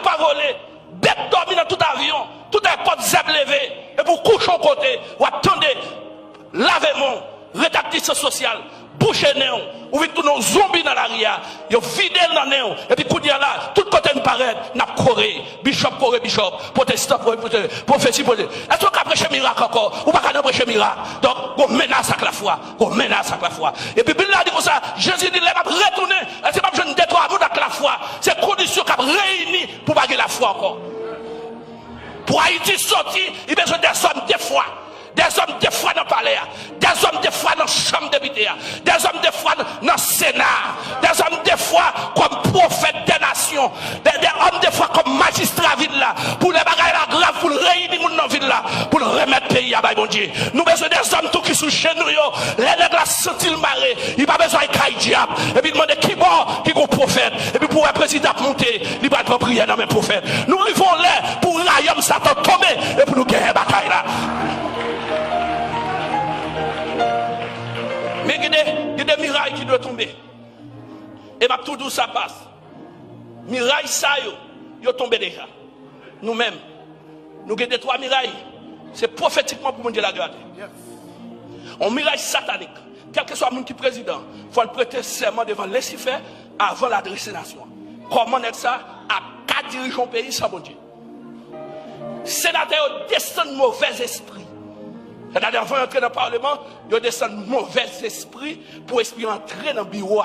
pas voler, bête dormir dans tout avion, tout airport zèbre levé, et pour coucher au côté, ou attendez, lavez-moi, rétactisme social, bouchez néon, ou vite tous nos zombies dans l'arrière, ils vident dans le néon, et puis quand il y a là, tout côté nous paraît, n'a coré, bishop, protestant, prophétie, est-ce qu'on a prêché miracle encore, ou pas qu'on a prêché miracle, donc on menace avec la foi, et puis Bible dit comme ça, Jésus dit, il va retourner, et c'est pas besoin de détruire avec la foi, c'est condition qu'on a réuni pour pas la foi encore. Pour Haïti sortir, il y a besoin des hommes de foi. Des hommes de foi dans le palais, des hommes de foi dans la chambre de députés, des hommes de foi dans le Sénat, des hommes de foi comme prophètes des nations, des hommes de foi comme magistrats ville là, pour les bagailles la grave, pour réunir mon ville là, pour remettre le pays à bon Dieu. Nous avons besoin des hommes tout qui sont chez nous, les nègres la sentent le maré, il n'y a pas besoin de caille diable, et puis demander qui bon, qui est prophète, et puis pour un président monter, il va être prier dans mes prophètes. Nous arrivons là pour Rayom Satan tomber, et pour nous gagner la bataille là. Mais il y a des mirailles qui doivent tomber. Et ma tout d'où ça passe. Mirailles ça yo tombé déjà. Nous-mêmes, nous avons des trois mirailles. C'est prophétiquement pour mon Dieu la garder. On miraille satanique. Quel que soit le monde qui est président, il faut le prêter serment devant Lucifer avant l'adresser nation. Comment est ça à 4 dirigeants pays sans mon Dieu? Sénateur descend de mauvais esprit. C'est-à-dire, avant d'entrer dans le Parlement, ils descendent de mauvais esprit pour esprit entrer dans le bureau.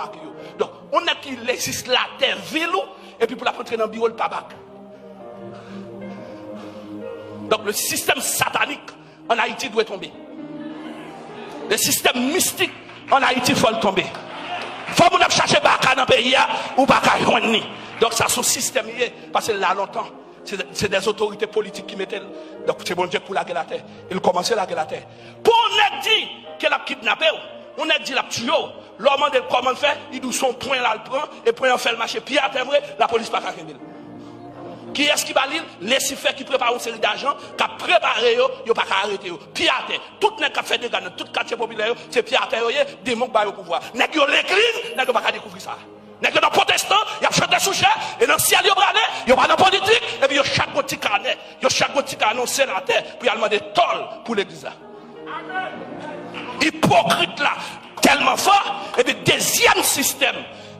Donc, on a qui législateur vélo, et puis pour la rentrer dans le bureau, le tabac. Donc, le système satanique en Haïti doit tomber. Le système mystique en Haïti, il faut le tomber. Il faut que chercher Baka dans le pays ou Baka Yoni. Donc, ça, son système, parce que là, longtemps, c'est des autorités politiques qui mettaient. Donc, c'est bon Dieu pour la terre. Il commençait la terre. Pour on a dit qu'elle a kidnappé, on a dit la tué. L'homme de comment faire, il doit son point là, le prend, et puis on fait le marché. Puis après, la police pas qu'à faire. Qui est-ce qui va lire? Lucifer qui prépare une série d'argent, qui a préparé, il n'a pas qu'à arrêter. Puis à terre, tout le monde qui a fait des gars dans tout quartier populaire, c'est puis à terre, des monks qui ont au pouvoir. N'est-ce que l'église, n'est-ce pas qu'à découvrir ça? N'est-ce que dans les protestants, il y a chanté sous cher, et dans le ciel, il y a brané, il y a pas dans la politique, et puis il y a chaque petit carnet, il y a chaque petit carnet sénateur, puis il y a demandé toll pour l'église. Hypocrite là, tellement fort, et puis deuxième système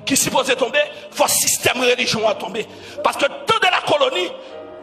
qui supposait tomber, il faut système religion à tomber. Parce que tout de la colonie,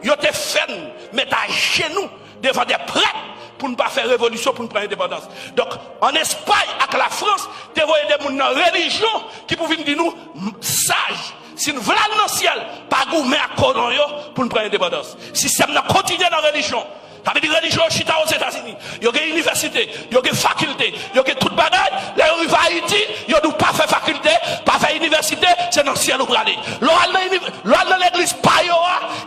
ils ont été fait mettre à genoux devant des prêtres pour ne pas faire révolution, pour ne prendre l'indépendance. Donc, en Espagne, avec la France, tu vois des gens dans la religion qui pouvaient dire nous, sages. Si nous voulons dans le ciel, pas gourmet à colonie pour ne prendre l'indépendance. Si ça continue dans la religion, ça veut dire religion chita aux États-Unis. Il y a une université, il y a une faculté, il y a toute bagaille. Là, on va à Haïti, il y a pas fait faculté, pas fait université, c'est dans le ciel où on va aller. Là, dans l'église,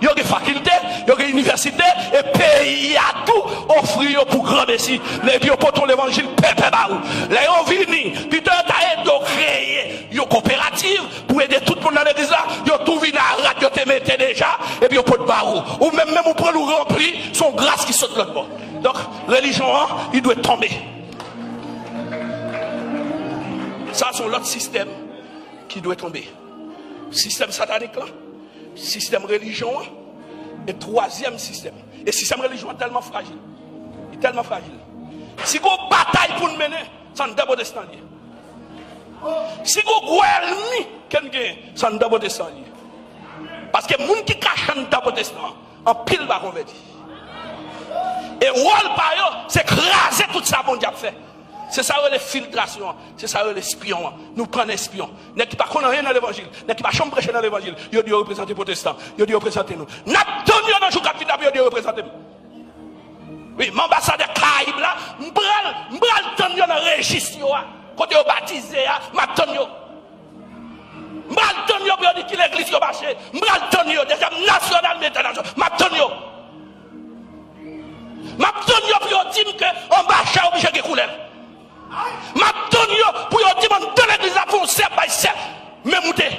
il y a une faculté, il y a une université, et pays à tout offrir pour grand messie. Les vieux potons l'évangile, pépé baou. Là, on vient, puis tu as créé une coopérative pour aider tout le monde dans l'église là. Il y a tout venu à radio, tu mettais déjà, et puis on peut baou. Ou même on peut nous remplir son grâce qui saute l'autre bord. Donc, religion, il doit tomber. Ça, c'est l'autre système qui doit tomber. Système satanique, là, système religion, et troisième système. Et système religion est tellement fragile. Il est tellement fragile. Si vous avez une bataille pour nous mener, ça ne doit pas descendre. Si vous avez un ennemi, ça ne doit pas descendre. Parce que les gens qui cachent un doit descendre, en pile va convertir. Et rôle par eux, c'est craser tout ça bon diable fait. C'est ça les filtrations, c'est ça les espions. Nous prenons espions. N'est qui pas connaît rien dans l'évangile, n'est qui pas chambre prêcher dans l'évangile. Il dit représenter protestants, il dit représenter nous. N'attendons dans jour capitaine, il dit représenter nous. Oui, l'ambassadeur Caraïbe là, m'bral tendre dans le registre côté baptisé, m'attendons. M'bral tendre pour dire qu'il l'église yo marché, m'bral tendre déjà national mais international, m'attendons. M'attendons pour dire que on bâche obligé de couler. M'attendons pour dire que dans l'église pour un serre by serre, mais monter.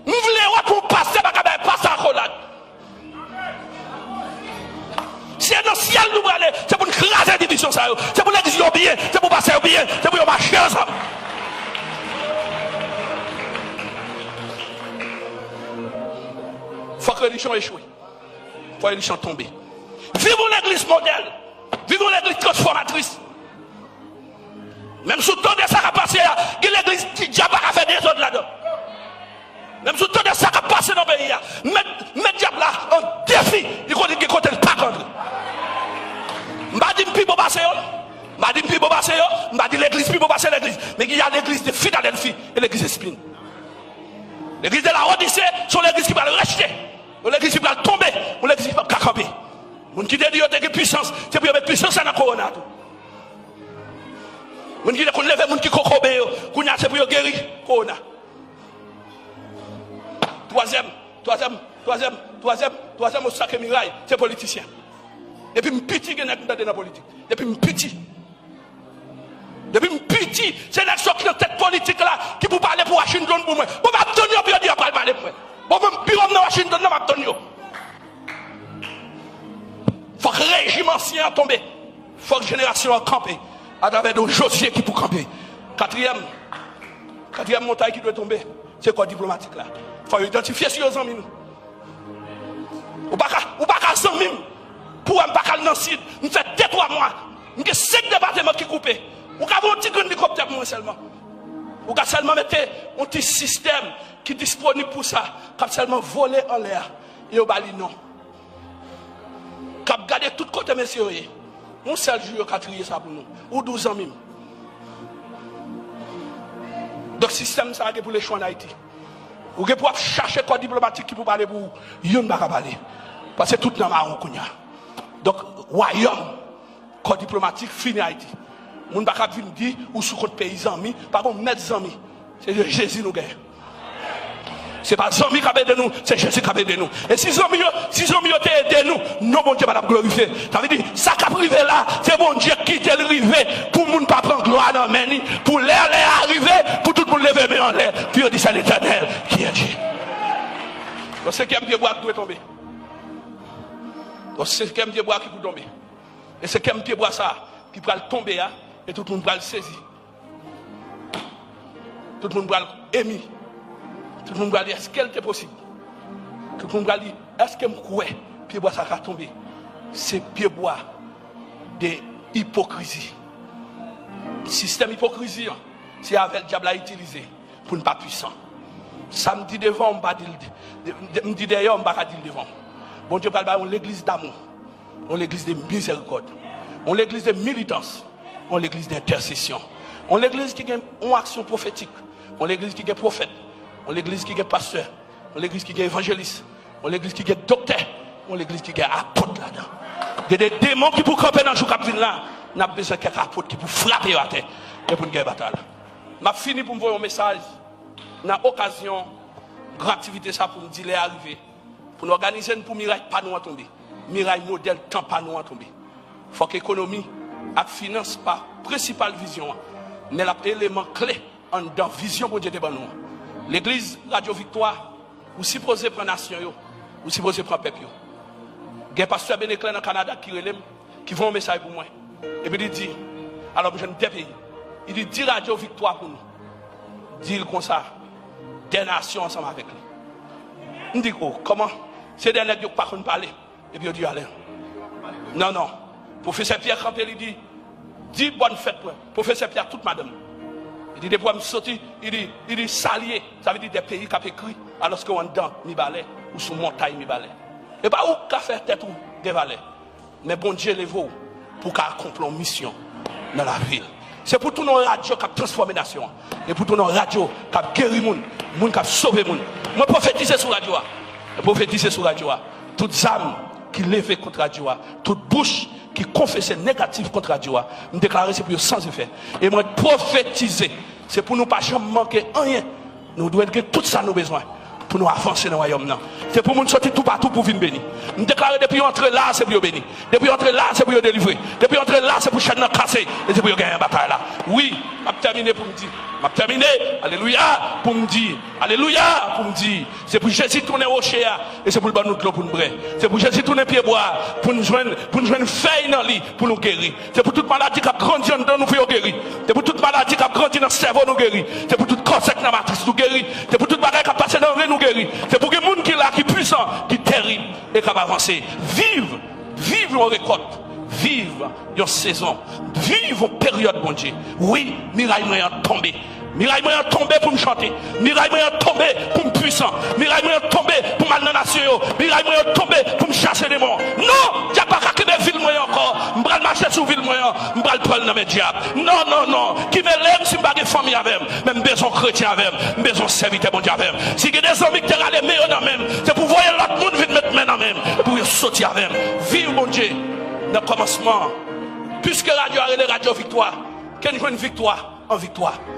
Nous voulons pour passer par passer à collade. C'est dans le ciel nous aller, c'est pour nous craser la division ça, c'est pour l'église bien, c'est pour passer bien, c'est pour marcher ensemble. faut que l'église échoue. Il faut que l'église tombe. Vivons l'église modèle. Vivons l'église transformatrice. Même sous le temps de ça qui a passé, il y a l'église qui diable a fait des autres là-dedans. Même sous le temps de ça qui a passé dans le pays, mettre diable là en défi. Il faut que côté pas contre. M'a dit plus beau passer. M'a dit plus beau passer. M'a dit l'église plus beau passer l'église. Mais il y a l'église de Philadelphie et l'église de Spin. L'église de la Odyssée sont l'église qui va le rejeter. L'église qui va tomber. L'église qui va camper. On qui dit que puissance, c'est pour mettre puissance dans le corona. On dit qu'on lève les gens qui cocobé, qu'on a c'est pour guérir corona. Troisième au sac miraille, c'est politicien. Depuis petit que nous dans la politique. Depuis petit, c'est la sorte de tête politique là qui vous parler pour Washington pour moi. Vous m'avez donné pour dire pas parler pour moi. Bon même bureau dans Washington n'a pas donné. Faut que le régime ancien tombe. Faut que la génération campe à travers de Josué qui pour camper. Quatrième montagne qui doit tomber, c'est quoi diplomatique là? Faut identifier sur les amis. Ou pas qu'à 100 000 pour un bacal dans le sud, nous fait 2-3 mois, nous avons 5 départements qui coupent. Ou qu'avons un petit hélicoptère pour moi seulement. Ou qu'à seulement mettre un petit système qui est disponible pour ça, qu'à seulement voler en l'air et au bali non. Qu'à garder tout côté messieurs. On seul jour qui a trié ça pour nous. Ou 12 ans même. Donc, le système, ça pour les choix en Haïti. Ou pour chercher quoi diplomatique qui peut parler pour vous. Yon n'a pas parler. Parce que tout le monde a un donc, royaume, quoi diplomatique, fini Haïti. Moun pas venir dire ou sous compte paysan mi, pas bon mettre amis. C'est Jésus nous gagne. C'est pas amis qui a aidé nous, c'est Jésus qui a aidé nous. Et si amis ont aidé nous, non bon Dieu va glorifier. Ça veut dire ça qui a privé là, c'est bon Dieu qui t'a arrivé pour moun pas prendre gloire dans main pour l'air arriver, pour tout le monde lever main en l'air. Puis on dit ça l'Éternel qui est Dieu. Donc c'est qui pied bois qui doit tomber. Donc c'est qui pied bois qui peut tomber. Et c'est qui pied bois ça qui peut tomber là. Et tout le monde va le saisir. Tout le monde va l'émettre. Tout le monde va dire, est-ce qu'elle est possible? Tout le monde va dire, est-ce qu'elle me croit? Pied bois ça va tomber. C'est pied bois de hypocrisie. Le système hypocrisie, c'est avec le diable à utiliser pour ne pas puissant. Ça me dit devant, me dit derrière, on ne va pas dire devant. Bon Dieu, on l'église d'amour, on l'église de miséricorde, on l'église de militance. On l'église d'intercession. On l'église qui a une action prophétique. On l'église qui est prophète. On l'église qui est pasteur. On l'église qui est évangéliste. On l'église qui est docteur. On l'église qui est apôtre là-dedans. Il y a des démons qui pour camper dans le jour là. On a besoin de quelques apôtres qui pour frapper à terre et pour une guerre bataille. Je fini pour me voir un message. On a occasion, grande activité ça pour me dire les arriver. Pour nous organiser pour miracle pas nous tomber. Miracle modèle temps pas nous tomber. Il faut que l'économie la finance pas principale vision mais l'élément clé en dans vision pour Dieu de nous. L'église Radio Victoire ou supposé prendre nation yo ou supposé prendre peuple yo. Il y a pasteur Beneclin dans Canada qui vont un message pour moi et puis il dit alors je ne des pays il dit Radio Victoire pour nous dire comme ça des nations ensemble avec lui. On dit comment c'est des nègres qui pas parler et puis il dit allez non professeur Pierre Campbell il dit bonne fête professeur Pierre toute madame il dit des fois me sortir il dit salier ça veut dire des pays qui ont écrit alors qu'on est dans mi balai ou sous montagne mi balai et pas où qu'a faire tête ou des valets mais bon Dieu les vaut pour qu'accomplir une mission dans la ville. C'est pour tout nos radios qui a transformé la nation et pour tout nos radios qui a guéri les gens qui a sauvé les gens. Moi prophétiser sur la radio. Prophétiser sur la radio. Toutes âmes qui lèvent contre la radio, toute bouche qui confesse négatif contre la radio, me déclarer c'est pour sans effet. Et moi prophétiser, c'est pour nous pas jamais manquer rien. Nous devons avoir tout ça nous besoin pour nous avancer dans le royaume. C'est pour nous sortir tout partout pour venir bénir. Nous déclarer depuis entrer là, c'est pour bénir. Depuis entrer là, c'est pour délivrer. Depuis entrer là, c'est pour chaîne casser. Et c'est pour gagner la bataille là. Oui, je vais terminer pour me dire. Je vais terminer. Alléluia. Pour me dire. Alléluia. Pour me dire. C'est pour Jésus tourner au chéa. Et c'est pour le bon nous pour nous briller. C'est pour Jésus tourner pied bois. Pour nous joindre une feuille dans le lit. Pour nous guérir. C'est pour toute maladie qui a grandi dans nous pour nous guérir. C'est pour toute maladie qui a grandi dans le cerveau nous guérir. C'est pour toute cancer dans la matrice nous guérir. C'est pour toute bagarre qui a passé dans le nous guérir. C'est pour que les gens qui là qui est puissant, qui est terrible et qui va avancer. Vive en récolte. Vive une saison. Vive en période, mon Dieu. Oui, miraille moyen tombé. Miraille moyen tombé pour me chanter. Miraille moyen tombé pour me puissant. Miraille moyen tombé pour mal dans la nation. Miraille moyen tombé pour me chasser les morts. Non, il n'y a pas qu'à créer ville moyen encore. Je vais marcher sur ville moyen. Je vais prendre dans mes diables. Non. Qui me lève si je n'ai pas de famille avec. Même besoin chrétien avec. Besoin serviteur mon Dieu avec. Si il y a des amis qui ont les meilleurs dans même. C'est pour voir l'autre monde vite mettre main dans même. Pour sortir avec. Vive mon Dieu. Dans le commencement. Puisque radio a les radio victoire. Quelle une victoire en victoire.